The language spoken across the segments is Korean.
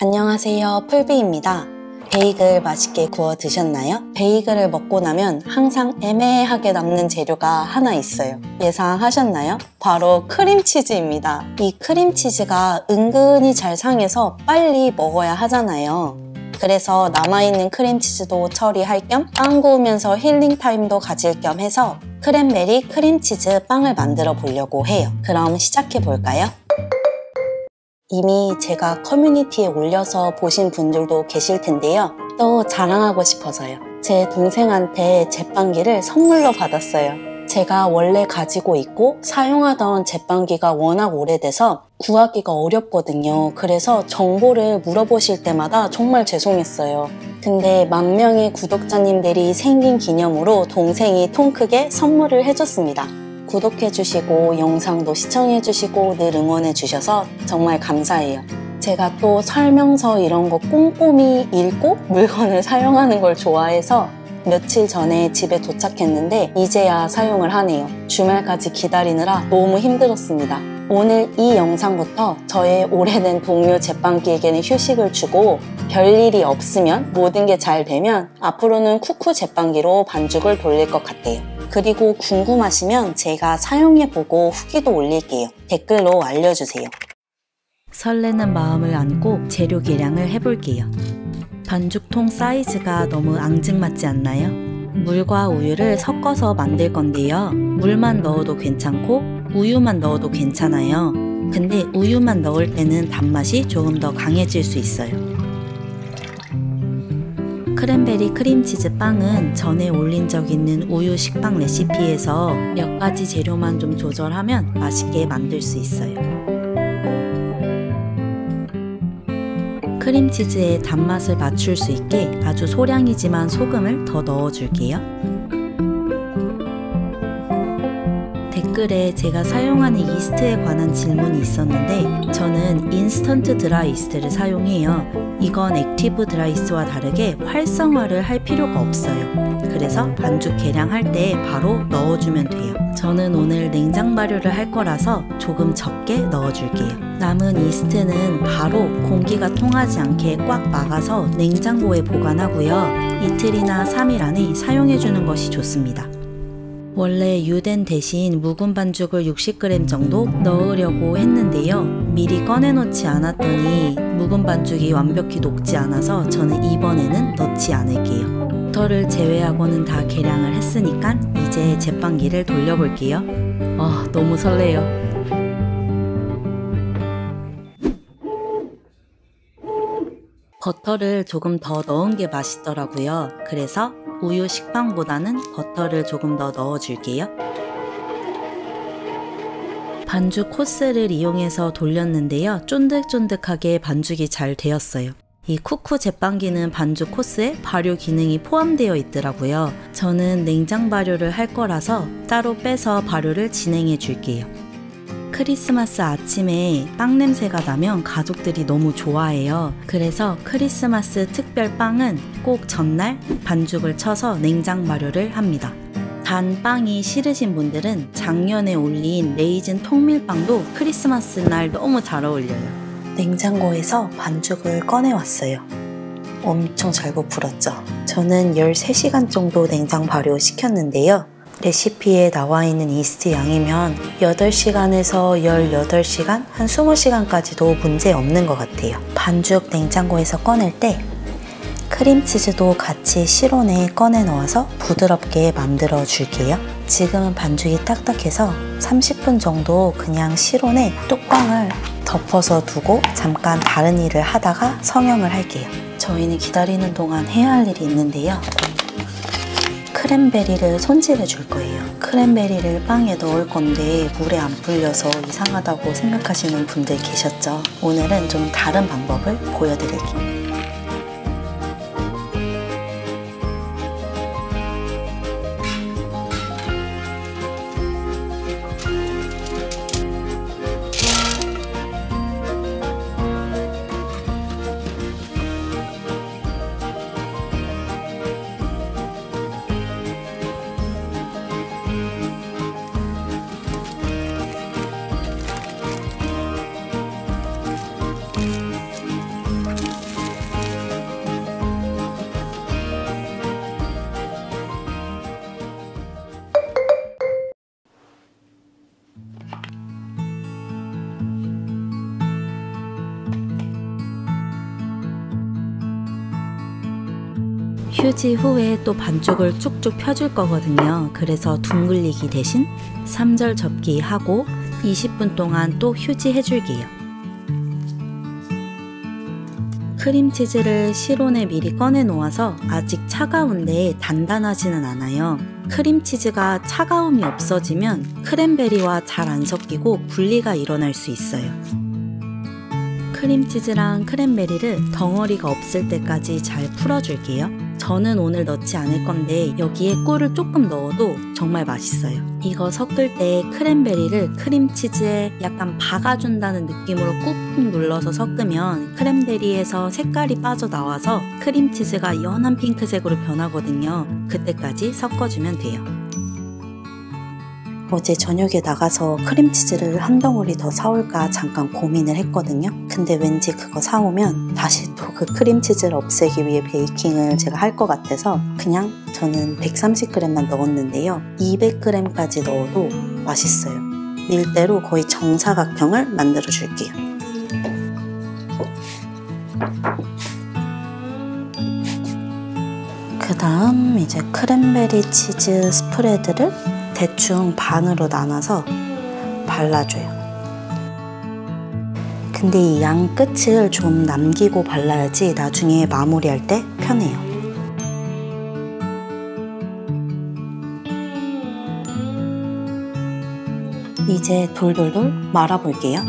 안녕하세요, 풀비입니다. 베이글 맛있게 구워 드셨나요? 베이글을 먹고 나면 항상 애매하게 남는 재료가 하나 있어요. 예상하셨나요? 바로 크림치즈입니다. 이 크림치즈가 은근히 잘 상해서 빨리 먹어야 하잖아요. 그래서 남아있는 크림치즈도 처리할 겸 빵 구우면서 힐링 타임도 가질 겸 해서 크랜베리 크림치즈 빵을 만들어 보려고 해요. 그럼 시작해 볼까요? 이미 제가 커뮤니티에 올려서 보신 분들도 계실 텐데요. 또 자랑하고 싶어서요. 제 동생한테 제빵기를 선물로 받았어요. 제가 원래 가지고 있고 사용하던 제빵기가 워낙 오래돼서 구하기가 어렵거든요. 그래서 정보를 물어보실 때마다 정말 죄송했어요. 근데 10,000명의 구독자님들이 생긴 기념으로 동생이 통 크게 선물을 해줬습니다. 구독해주시고 영상도 시청해주시고 늘 응원해주셔서 정말 감사해요. 제가 또 설명서 이런 거 꼼꼼히 읽고 물건을 사용하는 걸 좋아해서 며칠 전에 집에 도착했는데 이제야 사용을 하네요. 주말까지 기다리느라 너무 힘들었습니다. 오늘 이 영상부터 저의 오래된 동료 제빵기에게는 휴식을 주고 별일이 없으면 모든 게 잘 되면 앞으로는 쿠쿠 제빵기로 반죽을 돌릴 것 같아요. 그리고 궁금하시면 제가 사용해보고 후기도 올릴게요. 댓글로 알려주세요. 설레는 마음을 안고 재료 계량을 해볼게요. 반죽통 사이즈가 너무 앙증맞지 않나요? 물과 우유를 섞어서 만들 건데요. 물만 넣어도 괜찮고 우유만 넣어도 괜찮아요. 근데 우유만 넣을 때는 단맛이 조금 더 강해질 수 있어요. 크랜베리 크림치즈 빵은 전에 올린 적 있는 우유 식빵 레시피에서 몇 가지 재료만 좀 조절하면 맛있게 만들 수 있어요. 크림치즈의 단맛을 맞출 수 있게 아주 소량이지만 소금을 더 넣어줄게요. 댓글에 제가 사용하는 이스트에 관한 질문이 있었는데 저는 인스턴트 드라이 이스트를 사용해요. 이건 액티브 드라이스와 다르게 활성화를 할 필요가 없어요. 그래서 반죽 계량할 때 바로 넣어주면 돼요. 저는 오늘 냉장 발효를 할 거라서 조금 적게 넣어줄게요. 남은 이스트는 바로 공기가 통하지 않게 꽉 막아서 냉장고에 보관하고요. 이틀이나 3일 안에 사용해주는 것이 좋습니다. 원래 유된 대신 묵은 반죽을 60g 정도 넣으려고 했는데요. 미리 꺼내놓지 않았더니 묵은 반죽이 완벽히 녹지 않아서 저는 이번에는 넣지 않을게요. 버터를 제외하고는 다 계량을 했으니까 이제 제빵기를 돌려볼게요. 너무 설레요. 버터를 조금 더 넣은 게 맛있더라고요. 그래서 우유 식빵보다는 버터를 조금 더 넣어줄게요. 반죽 코스를 이용해서 돌렸는데요. 쫀득쫀득하게 반죽이 잘 되었어요. 이 쿠쿠 제빵기는 반죽 코스에 발효 기능이 포함되어 있더라고요. 저는 냉장 발효를 할 거라서 따로 빼서 발효를 진행해 줄게요. 크리스마스 아침에 빵 냄새가 나면 가족들이 너무 좋아해요. 그래서 크리스마스 특별 빵은 꼭 전날 반죽을 쳐서 냉장 발효를 합니다. 단 빵이 싫으신 분들은 작년에 올린 레이즌 통밀빵도 크리스마스 날 너무 잘 어울려요. 냉장고에서 반죽을 꺼내왔어요. 엄청 잘 부풀었죠? 저는 13시간 정도 냉장 발효 시켰는데요. 레시피에 나와 있는 이스트 양이면 8시간에서 18시간, 한 20시간까지도 문제 없는 것 같아요. 반죽 냉장고에서 꺼낼 때 크림치즈도 같이 실온에 꺼내 넣어서 부드럽게 만들어 줄게요. 지금은 반죽이 딱딱해서 30분 정도 그냥 실온에 뚜껑을 덮어서 두고 잠깐 다른 일을 하다가 성형을 할게요. 저희는 기다리는 동안 해야 할 일이 있는데요. 크랜베리를 손질해 줄 거예요. 크랜베리를 빵에 넣을 건데 물에 안 불려서 이상하다고 생각하시는 분들 계셨죠? 오늘은 좀 다른 방법을 보여드릴게요. 휴지 후에 또 반쪽을 쭉쭉 펴줄 거거든요. 그래서 둥글리기 대신 3절 접기 하고 20분 동안 또 휴지 해줄게요. 크림치즈를 실온에 미리 꺼내 놓아서 아직 차가운데 단단하지는 않아요. 크림치즈가 차가움이 없어지면 크랜베리와 잘 안 섞이고 분리가 일어날 수 있어요. 크림치즈랑 크랜베리를 덩어리가 없을 때까지 잘 풀어줄게요. 저는 오늘 넣지 않을 건데 여기에 꿀을 조금 넣어도 정말 맛있어요. 이거 섞을 때 크랜베리를 크림치즈에 약간 박아준다는 느낌으로 꾹꾹 눌러서 섞으면 크랜베리에서 색깔이 빠져나와서 크림치즈가 연한 핑크색으로 변하거든요. 그때까지 섞어주면 돼요. 어제 저녁에 나가서 크림치즈를 한 덩어리 더 사올까 잠깐 고민을 했거든요. 근데 왠지 그거 사오면 다시 또 그 크림치즈를 없애기 위해 베이킹을 제가 할 것 같아서 그냥 저는 130g만 넣었는데요. 200g까지 넣어도 맛있어요. 밀대로 거의 정사각형을 만들어 줄게요. 그 다음 이제 크랜베리 치즈 스프레드를 대충 반으로 나눠서 발라줘요. 근데 이 양 끝을 좀 남기고 발라야지 나중에 마무리할 때 편해요. 이제 돌돌돌 말아볼게요.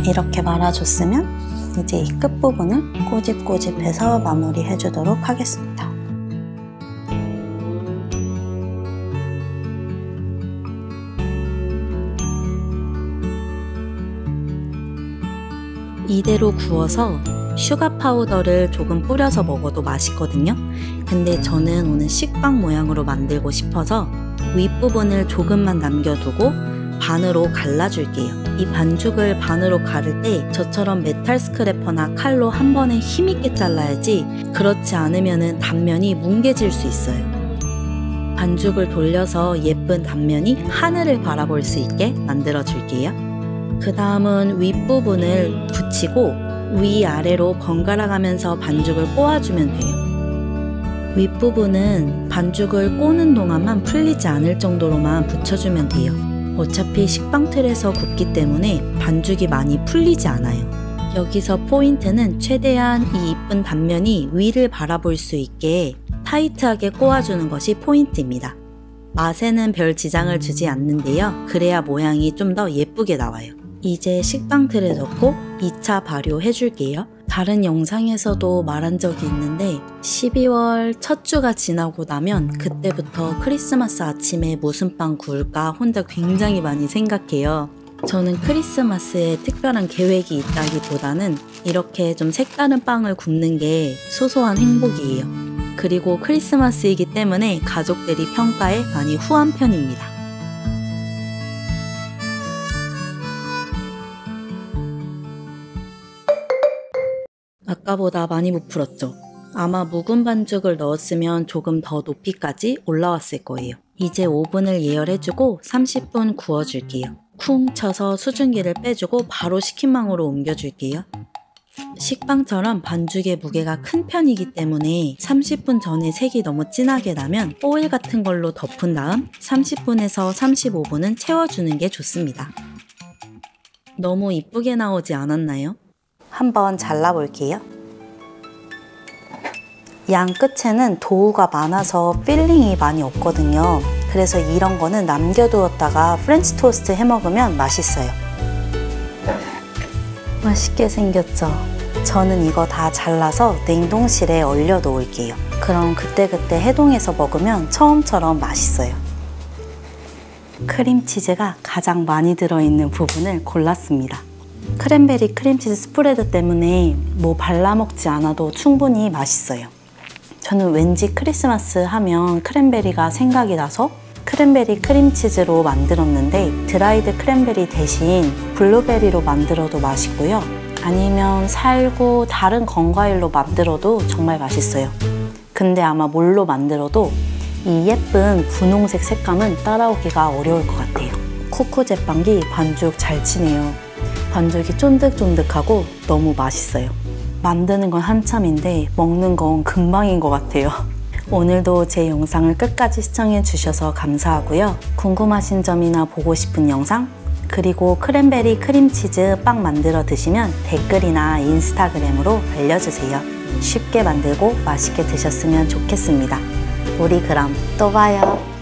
이렇게 말아줬으면 이제 이 끝부분을 꼬집꼬집해서 마무리해 주도록 하겠습니다. 이대로 구워서 슈가 파우더를 조금 뿌려서 먹어도 맛있거든요. 근데 저는 오늘 식빵 모양으로 만들고 싶어서 윗부분을 조금만 남겨두고 반으로 갈라줄게요. 이 반죽을 반으로 가를 때 저처럼 메탈 스크래퍼나 칼로 한 번에 힘있게 잘라야지 그렇지 않으면 단면이 뭉개질 수 있어요. 반죽을 돌려서 예쁜 단면이 하늘을 바라볼 수 있게 만들어 줄게요. 그 다음은 윗부분을 붙이고 위아래로 번갈아 가면서 반죽을 꼬아주면 돼요. 윗부분은 반죽을 꼬는 동안만 풀리지 않을 정도로만 붙여주면 돼요. 어차피 식빵 틀에서 굽기 때문에 반죽이 많이 풀리지 않아요. 여기서 포인트는 최대한 이 이쁜 단면이 위를 바라볼 수 있게 타이트하게 꼬아주는 것이 포인트입니다. 맛에는 별 지장을 주지 않는데요. 그래야 모양이 좀 더 예쁘게 나와요. 이제 식빵 틀에 넣고 2차 발효해 줄게요. 다른 영상에서도 말한 적이 있는데 12월 첫 주가 지나고 나면 그때부터 크리스마스 아침에 무슨 빵 구울까 혼자 굉장히 많이 생각해요. 저는 크리스마스에 특별한 계획이 있다기보다는 이렇게 좀 색다른 빵을 굽는 게 소소한 행복이에요. 그리고 크리스마스이기 때문에 가족들이 평가에 많이 후한 편입니다. 아까보다 많이 부풀었죠? 아마 묵은 반죽을 넣었으면 조금 더 높이까지 올라왔을 거예요. 이제 오븐을 예열해주고 30분 구워줄게요. 쿵 쳐서 수증기를 빼주고 바로 식힌망으로 옮겨줄게요. 식빵처럼 반죽의 무게가 큰 편이기 때문에 30분 전에 색이 너무 진하게 나면 오일 같은 걸로 덮은 다음 30분에서 35분은 채워주는 게 좋습니다. 너무 이쁘게 나오지 않았나요? 한번 잘라볼게요. 양 끝에는 도우가 많아서 필링이 많이 없거든요. 그래서 이런 거는 남겨두었다가 프렌치 토스트 해먹으면 맛있어요. 맛있게 생겼죠? 저는 이거 다 잘라서 냉동실에 얼려 놓을게요. 그럼 그때그때 해동해서 먹으면 처음처럼 맛있어요. 크림치즈가 가장 많이 들어있는 부분을 골랐습니다. 크랜베리 크림치즈 스프레드 때문에 뭐 발라먹지 않아도 충분히 맛있어요. 저는 왠지 크리스마스 하면 크랜베리가 생각이 나서 크랜베리 크림치즈로 만들었는데 드라이드 크랜베리 대신 블루베리로 만들어도 맛있고요. 아니면 살고 다른 건과일로 만들어도 정말 맛있어요. 근데 아마 뭘로 만들어도 이 예쁜 분홍색 색감은 따라오기가 어려울 것 같아요. 쿠쿠 제빵기 반죽 잘 치네요. 반죽이 쫀득쫀득하고 너무 맛있어요. 만드는 건 한참인데 먹는 건 금방인 것 같아요. 오늘도 제 영상을 끝까지 시청해 주셔서 감사하고요. 궁금하신 점이나 보고 싶은 영상, 그리고 크랜베리 크림치즈 빵 만들어 드시면 댓글이나 인스타그램으로 알려주세요. 쉽게 만들고 맛있게 드셨으면 좋겠습니다. 우리 그럼 또 봐요.